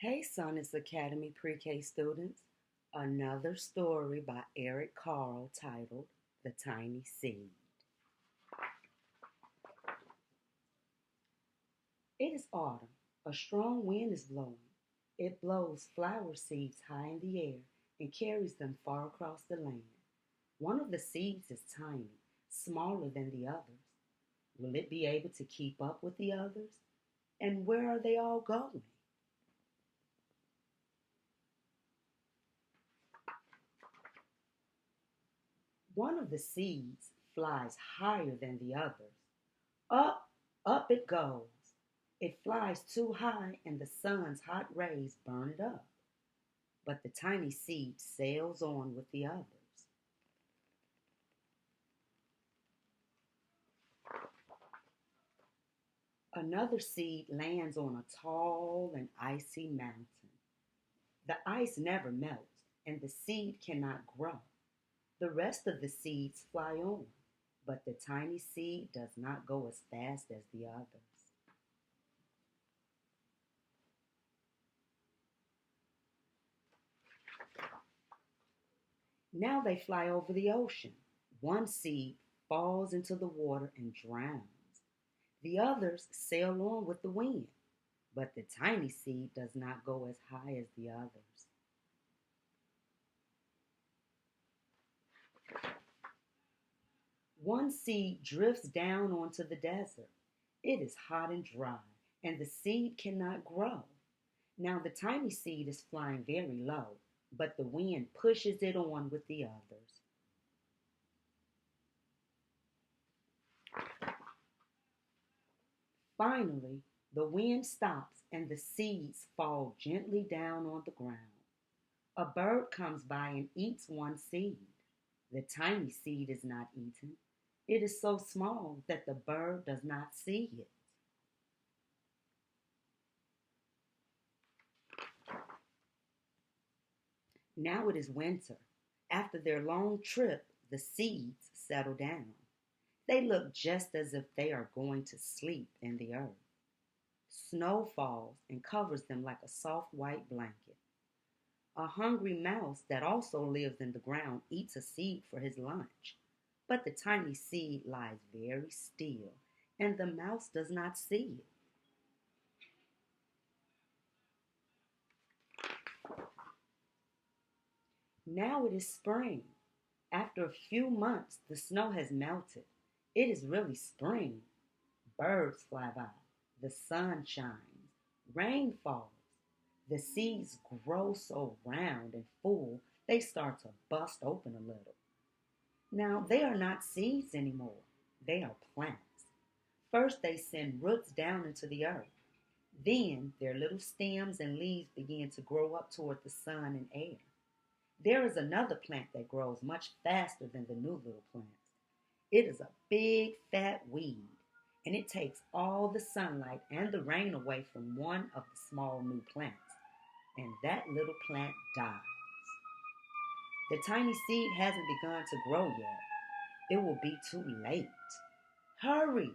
Hey, Sonnets Academy pre-K students. Another story by Eric Carle titled The Tiny Seed. It is autumn. A strong wind is blowing. It blows flower seeds high in the air and carries them far across the land. One of the seeds is tiny, smaller than the others. Will it be able to keep up with the others? And where are they all going? One of the seeds flies higher than the others. Up, up it goes. It flies too high and the sun's hot rays burn it up. But the tiny seed sails on with the others. Another seed lands on a tall and icy mountain. The ice never melts and the seed cannot grow. The rest of the seeds fly on, but the tiny seed does not go as fast as the others. Now they fly over the ocean. One seed falls into the water and drowns. The others sail on with the wind, but the tiny seed does not go as high as the others. One seed drifts down onto the desert. It is hot and dry, and the seed cannot grow. Now the tiny seed is flying very low, but the wind pushes it on with the others. Finally, the wind stops and the seeds fall gently down on the ground. A bird comes by and eats one seed. The tiny seed is not eaten. It is so small that the bird does not see it. Now it is winter. After their long trip, the seeds settle down. They look just as if they are going to sleep in the earth. Snow falls and covers them like a soft white blanket. A hungry mouse that also lives in the ground eats a seed for his lunch. But the tiny seed lies very still, and the mouse does not see it. Now it is spring. After a few months, the snow has melted. It is really spring. Birds fly by. The sun shines. Rain falls. The seeds grow so round and full, they start to bust open a little. Now, they are not seeds anymore. They are plants. First, they send roots down into the earth. Then, their little stems and leaves begin to grow up toward the sun and air. There is another plant that grows much faster than the new little plants. It is a big, fat weed, and it takes all the sunlight and the rain away from one of the small new plants, and that little plant dies. The tiny seed hasn't begun to grow yet. It will be too late. Hurry!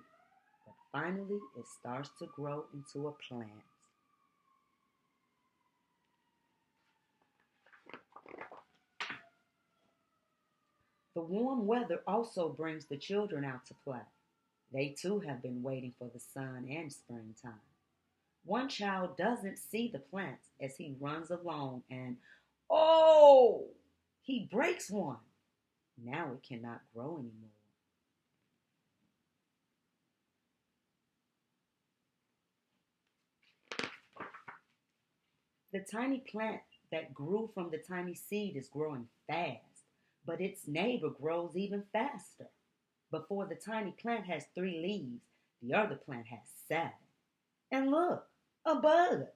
But finally, it starts to grow into a plant. The warm weather also brings the children out to play. They too have been waiting for the sun and springtime. One child doesn't see the plants as he runs along and, oh, he breaks one. Now it cannot grow anymore. The tiny plant that grew from the tiny seed is growing fast, but its neighbor grows even faster. Before the tiny plant has 3 leaves, the other plant has 7. And look, a bud,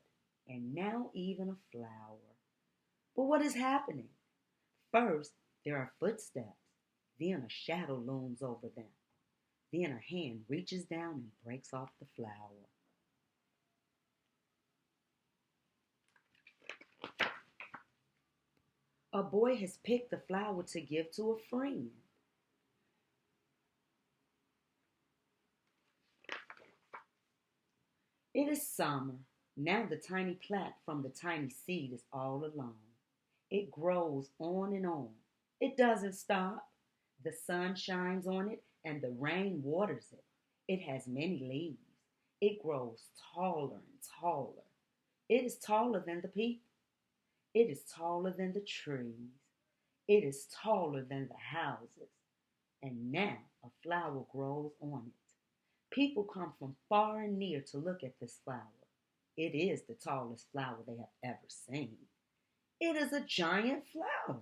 and now even a flower. But what is happening? First, there are footsteps. Then a shadow looms over them. Then a hand reaches down and breaks off the flower. A boy has picked the flower to give to a friend. It is summer. Now the tiny plant from the tiny seed is all alone. It grows on and on. It doesn't stop. The sun shines on it and the rain waters it. It has many leaves. It grows taller and taller. It is taller than the people. It is taller than the trees. It is taller than the houses. And now a flower grows on it. People come from far and near to look at this flower. It is the tallest flower they have ever seen. It is a giant flower.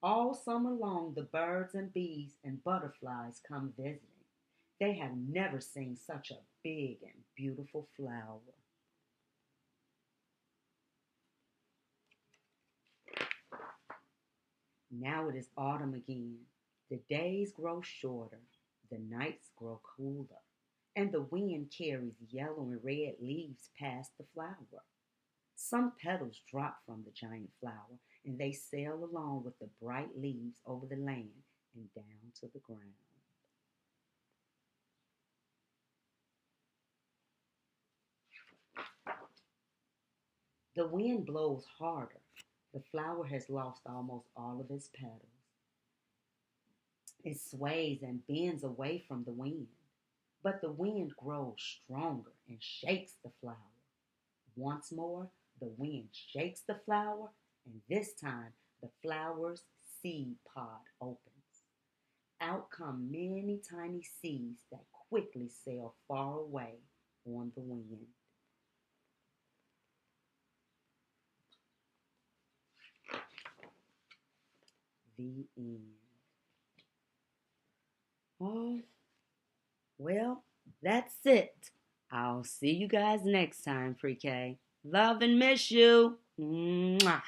All summer long, the birds and bees and butterflies come visiting. They have never seen such a big and beautiful flower. Now it is autumn again. The days grow shorter, the nights grow cooler, and the wind carries yellow and red leaves past the flower. Some petals drop from the giant flower, and they sail along with the bright leaves over the land and down to the ground. The wind blows harder. The flower has lost almost all of its petals. It sways and bends away from the wind, but the wind grows stronger and shakes the flower. Once more, the wind shakes the flower, and this time the flower's seed pod opens. Out come many tiny seeds that quickly sail far away on the wind. The end. Oh, well, that's it. I'll see you guys next time, Pre-K. Love and miss you. Mwah.